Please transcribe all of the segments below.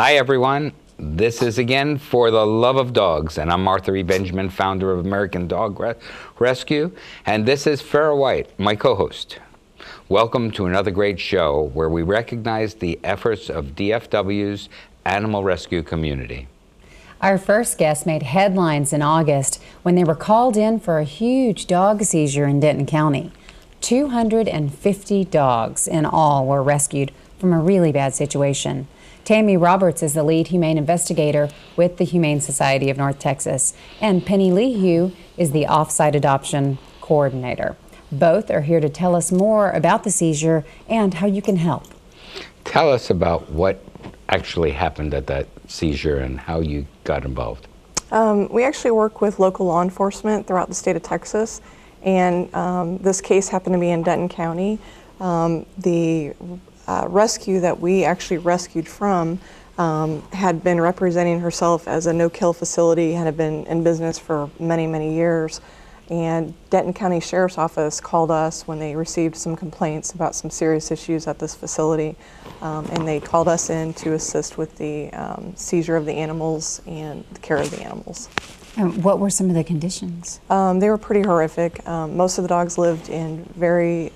Hi, everyone. This is again For the Love of Dogs, and I'm Arthur E. Benjamin, founder of American Dog Rescue, and this is Farrah White, my co-host. Welcome to another great show where we recognize the efforts of DFW's animal rescue community. Our first guest made headlines in August when they were called in for a huge dog seizure in Denton County. 250 dogs in all were rescued from a really bad situation. Tammy Roberts is the lead humane investigator with the Humane Society of North Texas, and Penny Lehue is the offsite adoption coordinator. Both are here to tell us more about the seizure and how you can help. Tell us about what actually happened at that seizure and how you got involved. We actually work with local law enforcement throughout the state of Texas, and this case happened to be in Denton County. The rescue that we actually rescued from had been representing herself as a no-kill facility, had been in business for many, many years. And Denton County Sheriff's Office called us when they received some complaints about some serious issues at this facility. And they called us in to assist with the seizure of the animals and the care of the animals. And what were some of the conditions? They were pretty horrific. Most of the dogs lived in very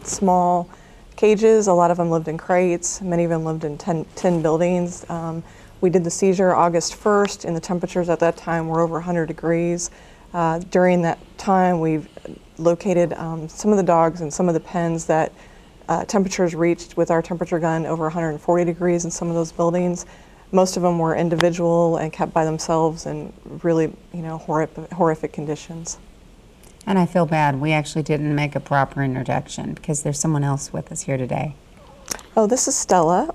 small cages. A lot of them lived in crates. Many of them lived in tin buildings. We did the seizure August 1st, and the temperatures at that time were over 100 degrees. During that time, we've located some of the dogs in some of the pens that temperatures reached with our temperature gun over 140 degrees in some of those buildings. Most of them were individual and kept by themselves in really, horrific conditions. And I feel bad. We actually didn't make a proper introduction because there's someone else with us here today. Oh, this is Stella.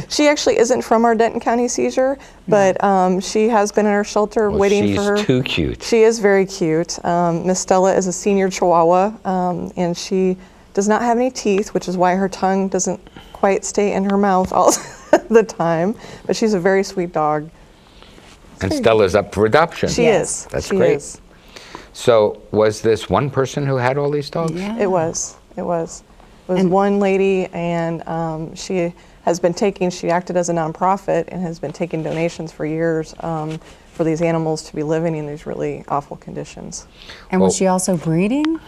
She actually isn't from our Denton County seizure, but she has been in our shelter waiting for her. She's too cute. She is very cute. Miss Stella is a senior Chihuahua, and she does not have any teeth, which is why her tongue doesn't quite stay in her mouth all the time. But she's a very sweet dog. And Stella's up for adoption. She is. That's she great. Is. So was this one person who had all these dogs? Yeah. It was. It was one lady, and she has been she acted as a nonprofit and has been taking donations for years for these animals to be living in these really awful conditions. And was she also breeding?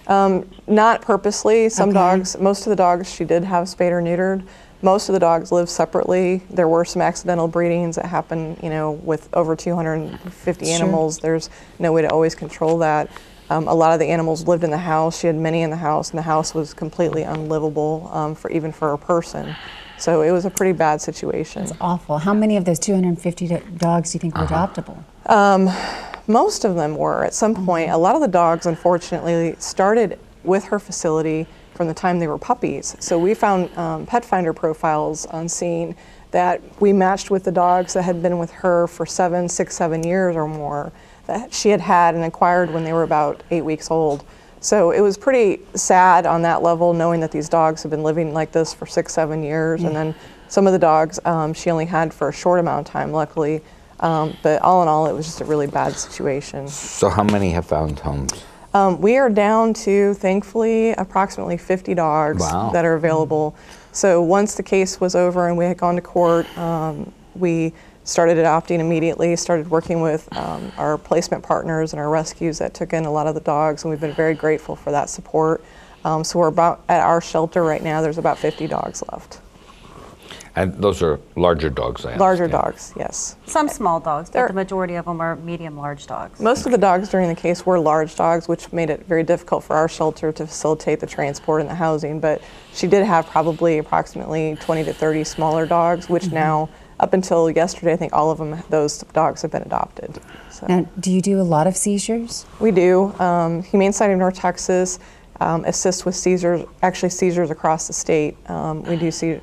Not purposely. Some Okay. dogs, most of the dogs she did have spayed or neutered. Most of the dogs live separately. There were some accidental breedings that happen, with over 250 Sure. animals. There's no way to always control that. A lot of the animals lived in the house. She had many in the house, and the house was completely unlivable even for a person. So it was a pretty bad situation. It's awful. How many of those 250 dogs do you think were adoptable? Most of them were at some point. A lot of the dogs, unfortunately, started with her facility from the time they were puppies. So we found pet finder profiles on scene that we matched with the dogs that had been with her for 7 years or more, that she had and acquired when they were about 8 weeks old. So it was pretty sad on that level, knowing that these dogs have been living like this for 6-7 years. And then some of the dogs she only had for a short amount of time, luckily. But all in all, it was just a really bad situation. So how many have found homes? We are down to, thankfully, approximately 50 dogs that are available. So once the case was over and we had gone to court, we started adopting immediately, started working with our placement partners and our rescues that took in a lot of the dogs, and we've been very grateful for that support. So we're about, at our shelter right now, there's about 50 dogs left. And those are larger dogs, I understand. Larger dogs, yes. Some small dogs, but the majority of them are medium-large dogs. Most of the dogs during the case were large dogs, which made it very difficult for our shelter to facilitate the transport and the housing, but she did have probably approximately 20 to 30 smaller dogs, which now, up until yesterday, I think all of them, those dogs have been adopted. So. Now, do you do a lot of seizures? We do. Humane Society of North Texas assists with seizures across the state. We do see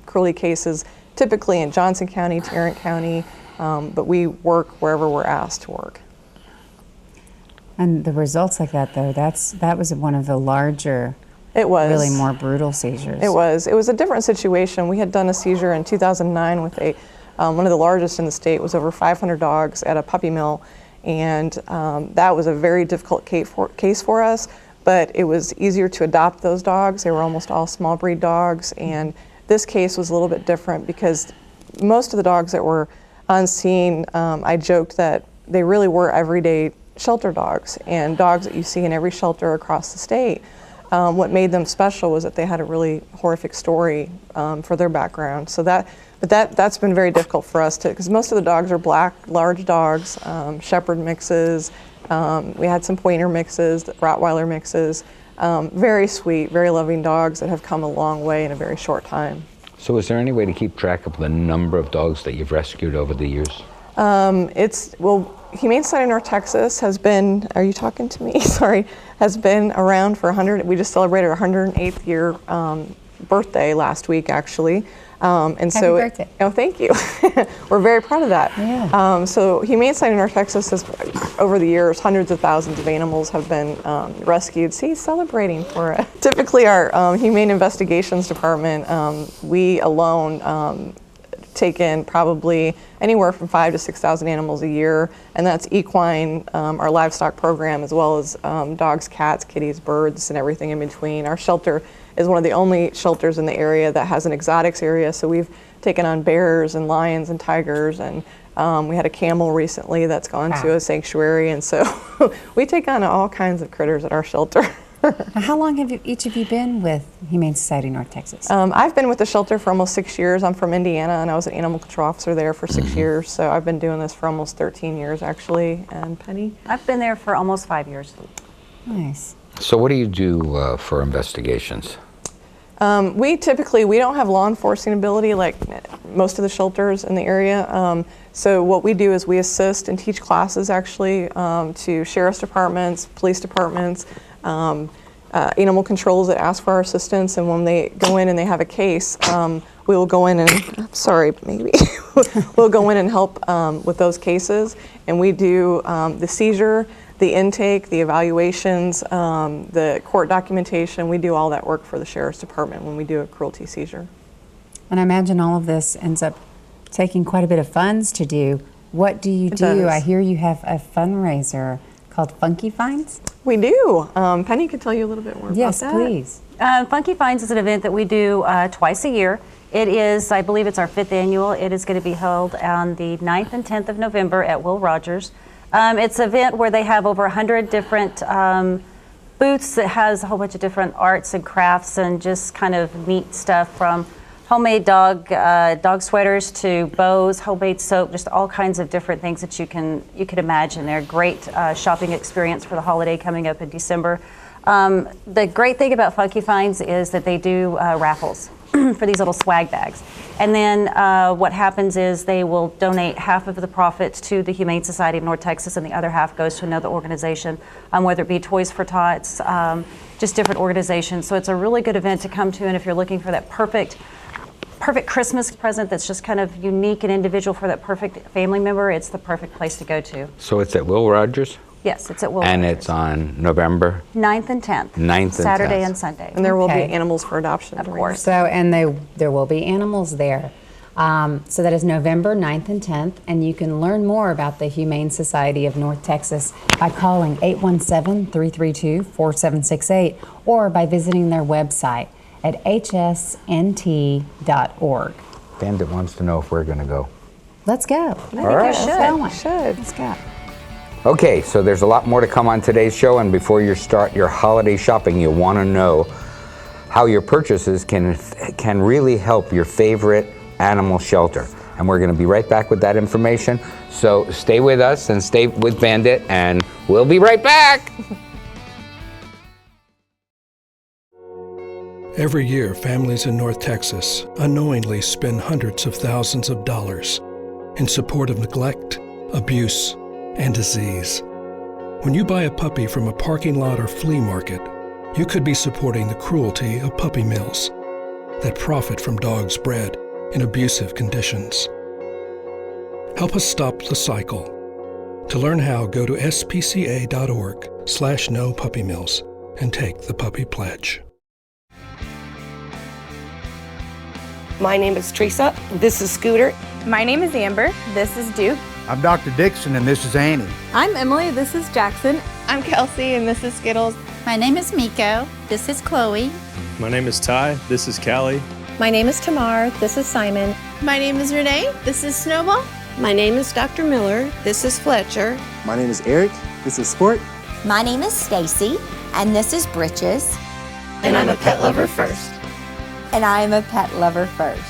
cruelty cases typically in Johnson County, Tarrant County, but we work wherever we're asked to work. And the results like that, though, that was one of the larger, it was really more brutal seizures. It was. It was a different situation. We had done a seizure in 2009 with one of the largest in the state. It was over 500 dogs at a puppy mill, and that was a very difficult case for us. But it was easier to adopt those dogs. They were almost all small breed dogs, and this case was a little bit different because most of the dogs that were on scene, I joked that they really were everyday shelter dogs and dogs that you see in every shelter across the state. What made them special was that they had a really horrific story for their background. So that's been very difficult for us to, because most of the dogs are black, large dogs, shepherd mixes. We had some pointer mixes, Rottweiler mixes. Very sweet, very loving dogs that have come a long way in a very short time. So is there any way to keep track of the number of dogs that you've rescued over the years? Humane Society of North Texas has been, are you talking to me? Sorry, has been around for 100, we just celebrated our 108th year birthday last week, actually. Happy birthday. Oh, thank you. We're very proud of that. Yeah. So Humane Society of North Texas has, over the years, hundreds of thousands of animals have been rescued. See, celebrating for it. Typically our Humane Investigations Department, we alone take in probably anywhere from 5,000 to 6,000 animals a year, and that's equine, our livestock program, as well as dogs, cats, kitties, birds, and everything in between. Our shelter is one of the only shelters in the area that has an exotics area, so we've taken on bears and lions and tigers, and we had a camel recently that's gone to a sanctuary, and so we take on all kinds of critters at our shelter. Now, how long have each of you been with Humane Society North Texas? I've been with the shelter for almost 6 years. I'm from Indiana, and I was an animal control officer there for 6 years. So I've been doing this for almost 13 years, actually. And Penny? I've been there for almost 5 years. Nice. So what do you do for investigations? We don't have law enforcing ability like most of the shelters in the area. So what we do is we assist and teach classes actually to sheriff's departments, police departments, animal controls that ask for our assistance, and when they go in and they have a case, we will go in and, we'll go in and help with those cases, and we do the seizure, the intake, the evaluations, the court documentation. We do all that work for the sheriff's department when we do a cruelty seizure. And I imagine all of this ends up taking quite a bit of funds to do. What do you do? does. I hear you have a fundraiser called Funky Finds? We do. Penny could tell you a little bit more about that. Yes, please. Funky Finds is an event that we do twice a year. It is, I believe it's our 5th annual. It is going to be held on the 9th and 10th of November at Will Rogers. It's an event where they have over 100 different booths that has a whole bunch of different arts and crafts and just kind of neat stuff, from homemade dog sweaters to bows, homemade soap, just all kinds of different things that you could imagine. They're a great shopping experience for the holiday coming up in December. The great thing about Funky Finds is that they do raffles for these little swag bags. And then what happens is they will donate half of the profits to the Humane Society of North Texas, and the other half goes to another organization, whether it be Toys for Tots, just different organizations. So it's a really good event to come to, and if you're looking for that perfect Christmas present that's just kind of unique and individual for that perfect family member, it's the perfect place to go to. So it's at Will Rogers? Yes, it's at Will And Rogers. it's on November? 9th and 10th. 9th and Saturday 10th. and Sunday. And there will be Okay. animals for adoption. Of during course. So, and there will be animals there. So that is November 9th and 10th, and you can learn more about the Humane Society of North Texas by calling 817-332-4768 or by visiting their website at hsnt.org. Bandit wants to know if we're going to go. Let's go. I think All right. you should. Let's go. You should. Let's go. Okay, so there's a lot more to come on today's show, and before you start your holiday shopping, you want to know how your purchases can really help your favorite animal shelter. And we're going to be right back with that information. So stay with us and stay with Bandit, and we'll be right back. Every year, families in North Texas unknowingly spend hundreds of thousands of dollars in support of neglect, abuse, and disease. When you buy a puppy from a parking lot or flea market, you could be supporting the cruelty of puppy mills that profit from dogs bred in abusive conditions. Help us stop the cycle. To learn how, go to spca.org/no-puppy-mills and take the puppy pledge. My name is Teresa. This is Scooter. My name is Amber. This is Duke. I'm Dr. Dixon, and this is Annie. I'm Emily. This is Jackson. I'm Kelsey, and this is Skittles. My name is Miko. This is Chloe. My name is Ty. This is Callie. My name is Tamar. This is Simon. My name is Renee. This is Snowball. My name is Dr. Miller. This is Fletcher. My name is Eric. This is Sport. My name is Stacy, and this is Britches. And I'm a pet lover first. And I am a pet lover first.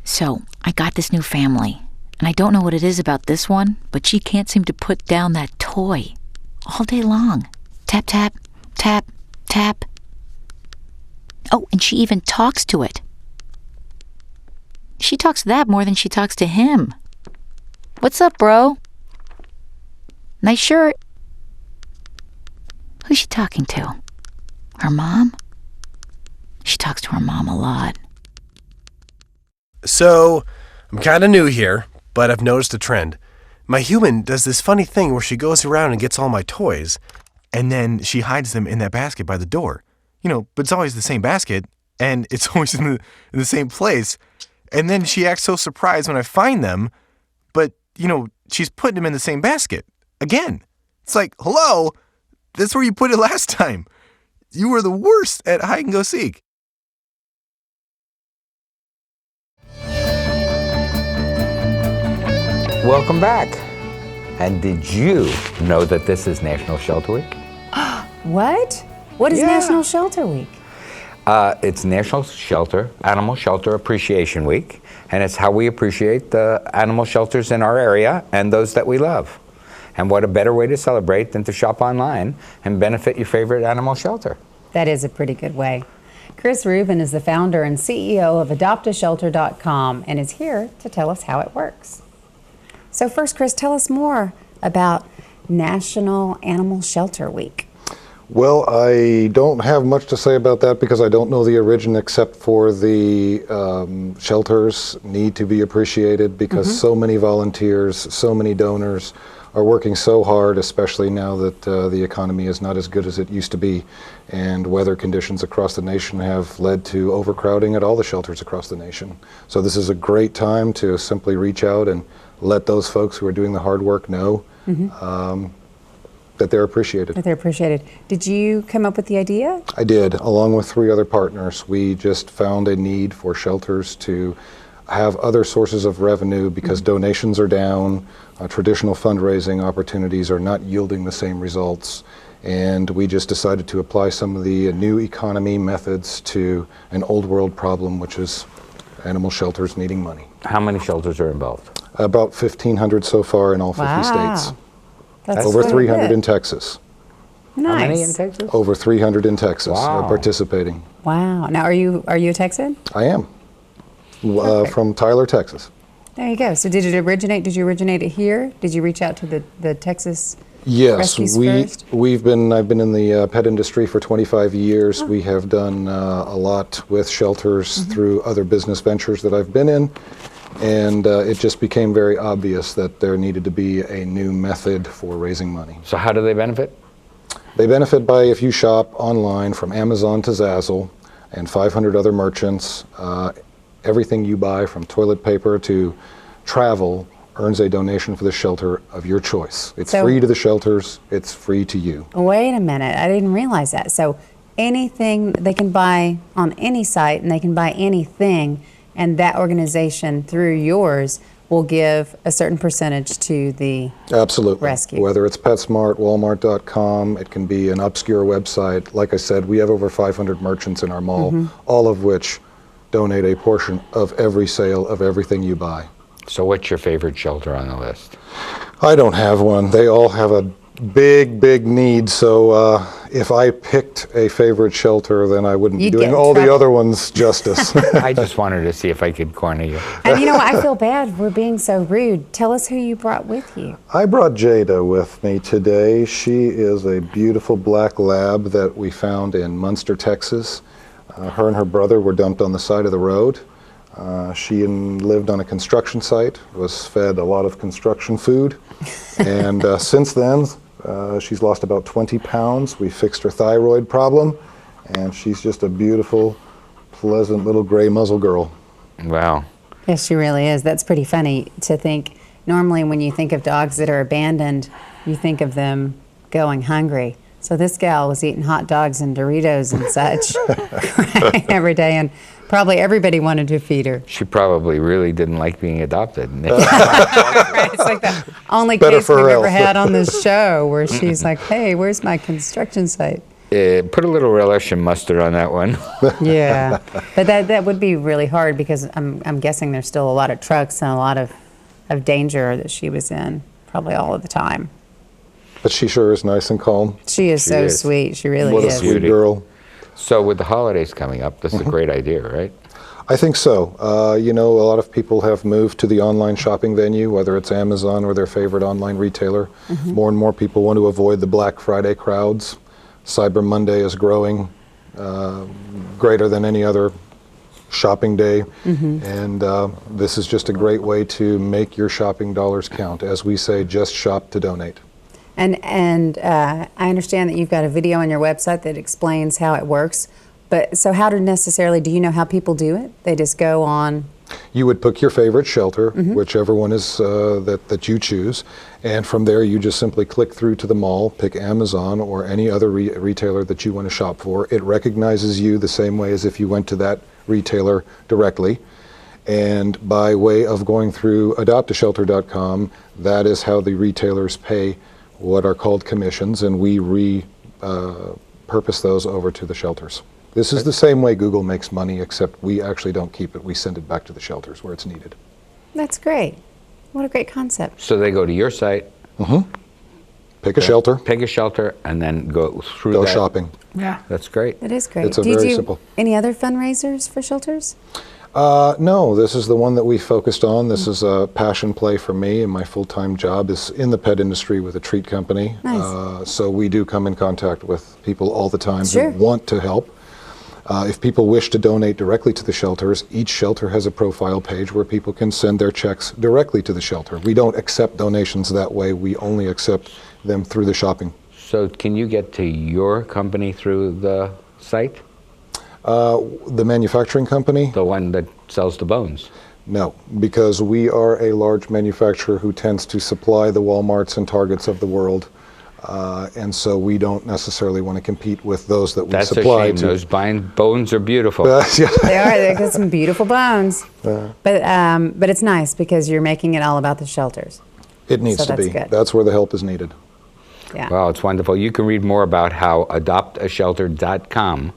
So, I got this new family, and I don't know what it is about this one, but she can't seem to put down that toy all day long. Tap, tap, tap, tap. Oh, and she even talks to it. She talks to that more than she talks to him. What's up, bro? Nice shirt. Who's she talking to? Her mom? She talks to her mom a lot. So, I'm kind of new here, but I've noticed a trend. My human does this funny thing where she goes around and gets all my toys, and then she hides them in that basket by the door. But it's always the same basket, and it's always in the same place. And then she acts so surprised when I find them, but, she's putting them in the same basket. Again. It's like, hello, that's where you put it last time. You were the worst at hide and go seek. Welcome back. And did you know that this is National Shelter Week? What? What is National Shelter Week? It's National Animal Shelter Appreciation Week, and it's how we appreciate the animal shelters in our area and those that we love. And what a better way to celebrate than to shop online and benefit your favorite animal shelter. That is a pretty good way. Chris Rubin is the founder and CEO of AdoptAShelter.com and is here to tell us how it works. So first, Chris, tell us more about National Animal Shelter Week. Well, I don't have much to say about that because I don't know the origin, except for the shelters need to be appreciated because so many volunteers, so many donors are working so hard, especially now that the economy is not as good as it used to be, and weather conditions across the nation have led to overcrowding at all the shelters across the nation. So this is a great time to simply reach out and let those folks who are doing the hard work know that they're appreciated. That they're appreciated. Did you come up with the idea? I did, along with 3 other partners. We just found a need for shelters to have other sources of revenue because donations are down, traditional fundraising opportunities are not yielding the same results, and we just decided to apply some of the new economy methods to an old world problem, which is animal shelters needing money. How many shelters are involved? About 1,500 so far in all 50 states. That's over quite a 300 bit. in Texas. Nice. How many in Texas? Over 300 in Texas are Wow. participating. Wow. Now, are you a Texan? I am. From Tyler, Texas. There you go. So did you originate it here? Did you reach out to the Texas Yes, rescues first? I've been in the pet industry for 25 years. We have done a lot with shelters through other business ventures that I've been in. And it just became very obvious that there needed to be a new method for raising money. So how do they benefit? They benefit by, if you shop online from Amazon to Zazzle and 500 other merchants, everything you buy from toilet paper to travel earns a donation for the shelter of your choice. It's free to the shelters, it's free to you. Wait a minute, I didn't realize that. So anything they can buy on any site and they can buy anything, and that organization through yours will give a certain percentage to the rescue. Whether it's PetSmart, Walmart.com, it can be an obscure website. Like I said, we have over 500 merchants in our mall, all of which donate a portion of every sale of everything you buy. So what's your favorite shelter on the list? I don't have one. They all have a big need, so if I picked a favorite shelter, then I wouldn't be doing all the other ones justice. I just wanted to see if I could corner you. And you know what? I feel bad. We're being so rude. Tell us who you brought with you. I brought Jada with me today. She is a beautiful black lab that we found in Munster, Texas. Her and her brother were dumped on the side of the road. She lived on a construction site, was fed a lot of construction food, and since then, she's lost about 20 pounds. We fixed her thyroid problem, and she's just a beautiful, pleasant little gray muzzle girl. Wow. Yes, she really is. That's pretty funny to think. Normally, when you think of dogs that are abandoned, you think of them going hungry. So this gal was eating hot dogs and Doritos and such every day, and probably everybody wanted to feed her. She probably really didn't like being adopted. It's like the only Better case for we've her ever health. had on this show where she's like, hey, where's my construction site? Put a little relish and mustard on that one. Yeah, but that would be really hard because I'm guessing there's still a lot of trucks and a lot of danger that she was in probably all of the time. But she sure is nice and calm. She is so sweet. She really What a is. sweet girl. So with the holidays coming up, this is a great idea, right? I think so. You know, a lot of people have moved to the online shopping venue, whether it's Amazon or their favorite online retailer. More and more people want to avoid the Black Friday crowds. Cyber Monday is growing greater than any other shopping day. And this is just a great way to make your shopping dollars count. As we say, just shop to donate. And I understand that you've got a video on your website that explains how it works. But so how do you know how people do it? They just go on. You would pick your favorite shelter, whichever one is that you choose, and from there you just simply click through to the mall, pick Amazon or any other retailer that you want to shop for. It recognizes you the same way as if you went to that retailer directly. And by way of going through adoptashelter.com, that is how the retailers pay what are called commissions, and we repurpose those over to the shelters. This is the same way Google makes money, except we actually don't keep it. We send it back to the shelters where it's needed. That's great. What a great concept. So they go to your site. Pick a shelter. Pick a shelter and then go through Go that. shopping. Yeah, that's great. That is great. It's a Do you very do simple. any other fundraisers for shelters? No, this is the one that we focused on. This is a passion play for me, and my full-time job is in the pet industry with a treat company. Nice. So we do come in contact with people all the time Sure. who want to help. If people wish to donate directly to the shelters, each shelter has a profile page where people can send their checks directly to the shelter. We don't accept donations that way. We only accept them through the shopping. So can you get to your company through the site? The manufacturing company? The one that sells the bones? No, because we are a large manufacturer who tends to supply the Walmarts and Targets of the world. And so we don't necessarily want to compete with those that we That's supply a shame. to. Those bones are beautiful. Yeah. They are. They've got some beautiful bones. But it's nice because you're making it all about the shelters. It needs So to be. that's good. That's where the help is needed. Yeah. Wow, it's wonderful. You can read more about how adoptashelter.com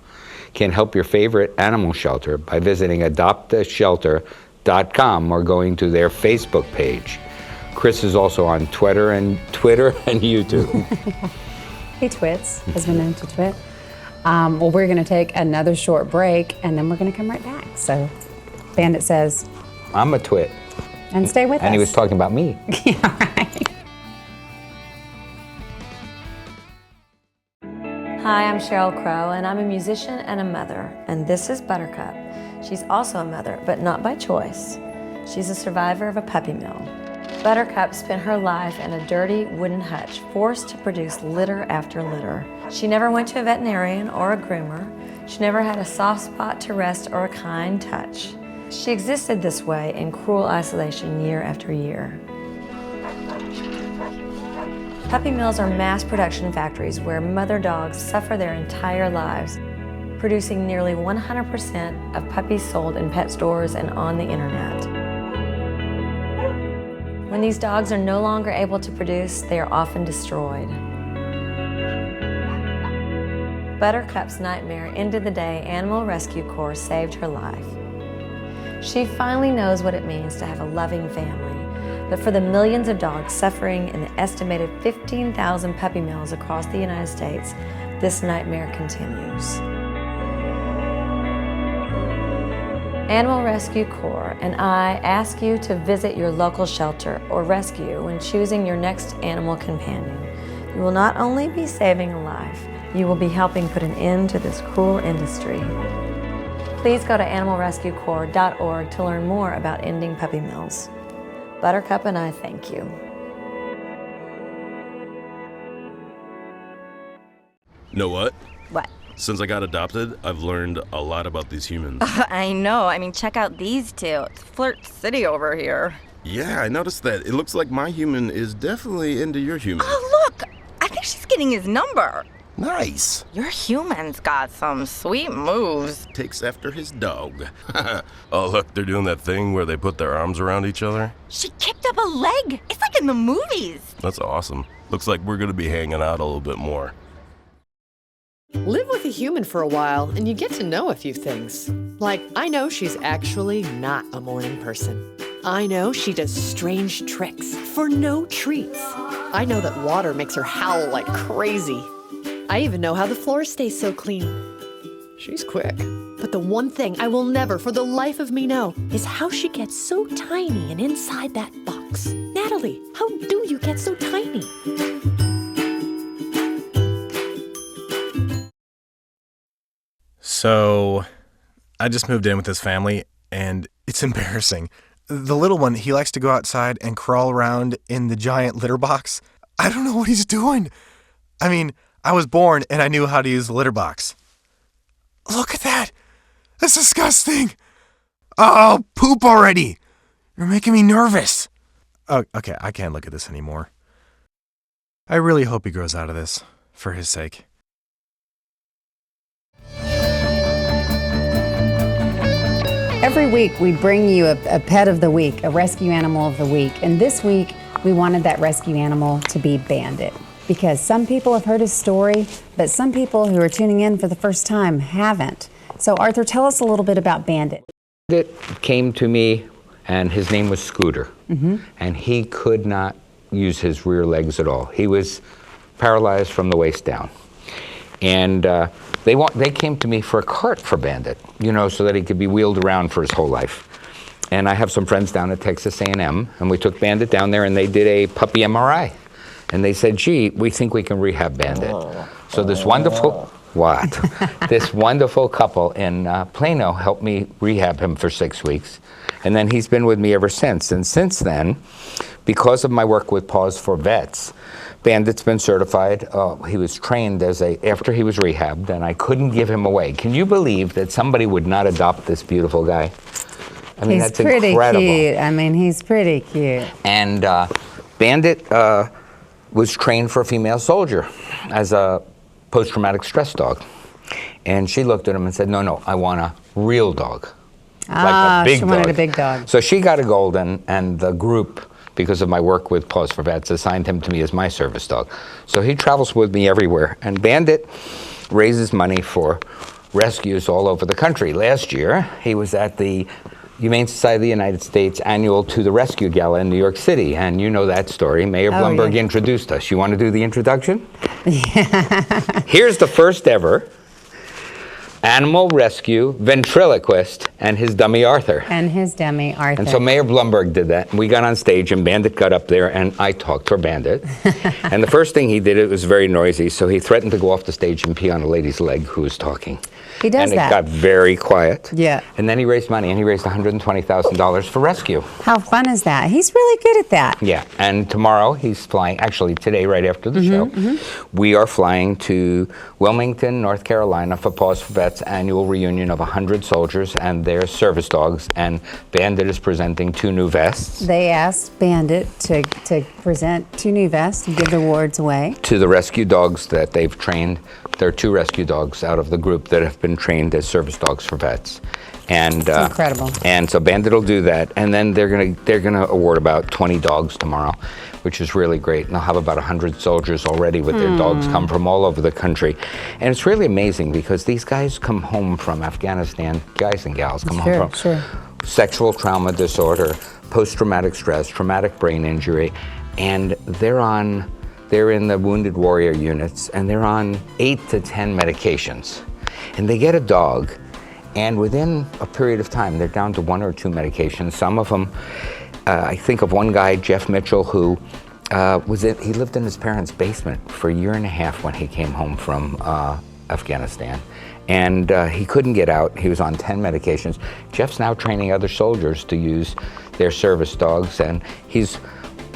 can help your favorite animal shelter by visiting adoptashelter.com or going to their Facebook page. Chris is also on Twitter and YouTube. He twits, has been known to twit. Well, we're going to take another short break, and then we're going to come right back. So, Bandit says, I'm a twit. and stay with us. And he was talking about me. Hi, I'm Sheryl Crow, and I'm a musician and a mother, and this is Buttercup. She's also a mother, but not by choice. She's a survivor of a puppy mill. Buttercup spent her life in a dirty wooden hutch, forced to produce litter after litter. She never went to a veterinarian or a groomer. She never had a soft spot to rest or a kind touch. She existed this way in cruel isolation year after year. Puppy mills are mass production factories where mother dogs suffer their entire lives, producing nearly 100% of puppies sold in pet stores and on the internet. When these dogs are no longer able to produce, they are often destroyed. Buttercup's nightmare ended the day Animal Rescue Corps saved her life. She finally knows what it means to have a loving family. But for the millions of dogs suffering in the estimated 15,000 puppy mills across the United States, this nightmare continues. Animal Rescue Corps and I ask you to visit your local shelter or rescue when choosing your next animal companion. You will not only be saving a life, you will be helping put an end to this cruel industry. Please go to animalrescuecorps.org to learn more about ending puppy mills. Buttercup and I thank you. Know what? What? Since I got adopted, I've learned a lot about these humans. I know. I mean, check out these two. It's Flirt City over here. Yeah, I noticed that. It looks like my human is definitely into your human. Oh, look! I think she's getting his number. Nice. Your human's got some sweet moves. Takes after his dog. Oh, look, they're doing that thing where they put their arms around each other. She kicked up a leg. It's like in the movies. That's awesome. Looks like we're gonna be hanging out a little bit more. Live with a human for a while and you get to know a few things. Like, I know she's actually not a morning person. I know she does strange tricks for no treats. I know that water makes her howl like crazy. I even know how the floor stays so clean. She's quick. But the one thing I will never for the life of me know is how she gets so tiny and inside that box. Natalie, how do you get so tiny? So, I just moved in with his family, and it's embarrassing. The little one, he likes to go outside and crawl around in the giant litter box. I don't know what he's doing. I mean, I was born and I knew how to use the litter box. Look at that! That's disgusting! Oh, poop already! You're making me nervous. Oh, okay, I can't look at this anymore. I really hope he grows out of this, for his sake. Every week we bring you a pet of the week, a rescue animal of the week. And this week we wanted that rescue animal to be Bandit. Because some people have heard his story, but some people who are tuning in for the first time haven't. So Arthur, tell us a little bit about Bandit. Bandit came to me and his name was Scooter. And he could not use his rear legs at all. He was paralyzed from the waist down. And they came to me for a cart for Bandit, you know, so that he could be wheeled around for his whole life. And I have some friends down at Texas A&M, and we took Bandit down there and they did a puppy MRI. And they said, gee, we think we can rehab Bandit. So this wonderful, this wonderful couple in Plano helped me rehab him for 6 weeks. And then he's been with me ever since. And since then, because of my work with Paws for Vets, Bandit's been certified. He was trained after he was rehabbed, and I couldn't give him away. Can you believe that somebody would not adopt this beautiful guy? I mean, He's that's pretty incredible. cute. I mean, he's pretty cute. And Bandit was trained for a female soldier as a post-traumatic stress dog. And she looked at him and said, no, I want a real dog. Like a big she wanted dog. a big dog. So she got a golden, and the group, because of my work with Paws for Vets, assigned him to me as my service dog. So he travels with me everywhere. And Bandit raises money for rescues all over the country. Last year, he was at the Humane Society of the United States annual To the Rescue Gala in New York City. And you know that story. Mayor Bloomberg introduced us. You want to do the introduction? Yeah. Here's the first ever animal rescue ventriloquist and his dummy Arthur. And his dummy Arthur. And so Mayor Bloomberg did that. We got on stage and Bandit got up there and I talked for Bandit. And the first thing he did, it was very noisy, so he threatened to go off the stage and pee on a lady's leg who was talking. He does that. And it got very quiet. Yeah. And then he raised money, and he raised $120,000 for rescue. How fun is that? He's really good at that. Yeah, and tomorrow he's flying, actually today right after the show, we are flying to Wilmington, North Carolina for Paws for Vets annual reunion of 100 soldiers and their service dogs, and Bandit is presenting 2 new vests. They asked Bandit to present 2 new vests and give the awards away. To the rescue dogs that they've trained. There are 2 rescue dogs out of the group that have been trained as service dogs for vets. And it's incredible. And so Bandit will do that, and then they're gonna award about 20 dogs tomorrow, which is really great. And they'll have about 100 soldiers already with their dogs come from all over the country. And it's really amazing because these guys come home from Afghanistan, guys and gals come home from sexual trauma disorder, post-traumatic stress, traumatic brain injury, and they're in the wounded warrior units, and they're on 8 to 10 medications. And they get a dog, and within a period of time, they're down to 1 or 2 medications. Some of them, I think of one guy, Jeff Mitchell, who he lived in his parents' basement for a year and a half when he came home from Afghanistan. And he couldn't get out. He was on 10 medications. Jeff's now training other soldiers to use their service dogs, and he's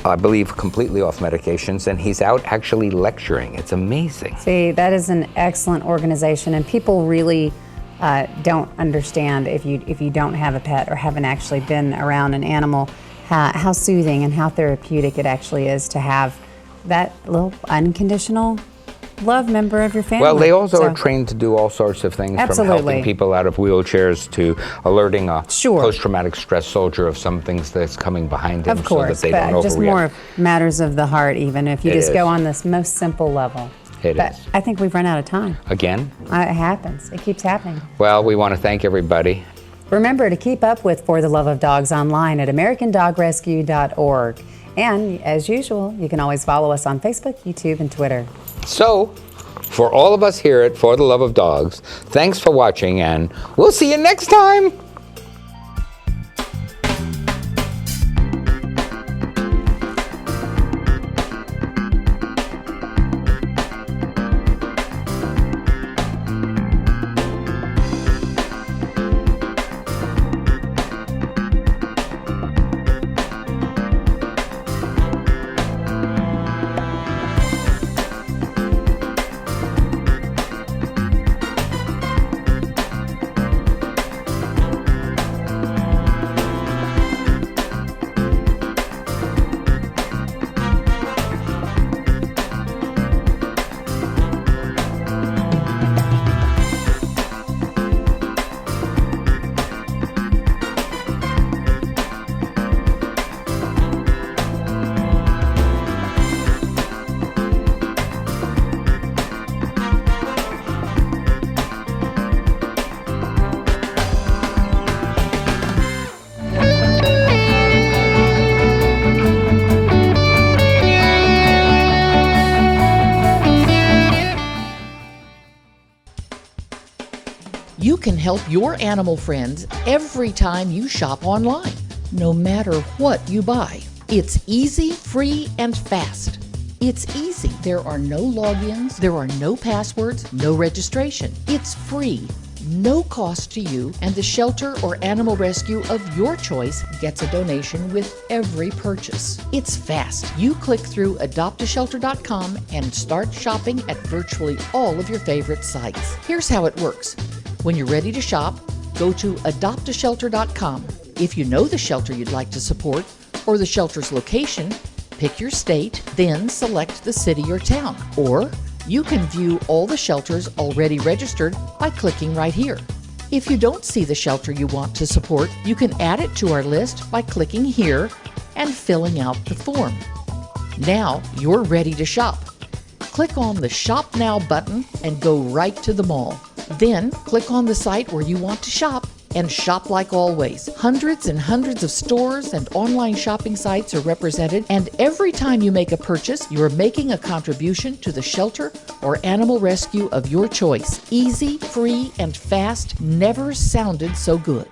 I believe, completely off medications, and he's out actually lecturing. It's amazing. See, that is an excellent organization, and people really don't understand if you don't have a pet or haven't actually been around an animal, how soothing and how therapeutic it actually is to have that little unconditional love member of your family. Well, they also are trained to do all sorts of things, from helping people out of wheelchairs to alerting a post-traumatic stress soldier of some things that's coming behind him, of course, so that they don't just overreact. more of matters of the heart, even if you just go on this most simple level. It but is. I think we've run out of time. Again? It happens. It keeps happening. Well, we want to thank everybody. Remember to keep up with For the Love of Dogs online at AmericanDogRescue.org. And as usual, you can always follow us on Facebook, YouTube, and Twitter. So, for all of us here at For the Love of Dogs, thanks for watching, and we'll see you next time. You can help your animal friends every time you shop online, no matter what you buy. It's easy, free, and fast. It's easy. There are no logins, there are no passwords, no registration. It's free, no cost to you, and the shelter or animal rescue of your choice gets a donation with every purchase. It's fast. You click through adoptashelter.com and start shopping at virtually all of your favorite sites. Here's how it works. When you're ready to shop, go to adoptashelter.com. If you know the shelter you'd like to support or the shelter's location, pick your state, then select the city or town. Or you can view all the shelters already registered by clicking right here. If you don't see the shelter you want to support, you can add it to our list by clicking here and filling out the form. Now you're ready to shop. Click on the Shop Now button and go right to the mall. Then click on the site where you want to shop and shop like always. Hundreds and hundreds of stores and online shopping sites are represented, and every time you make a purchase, you are making a contribution to the shelter or animal rescue of your choice. Easy, free, and fast never sounded so good.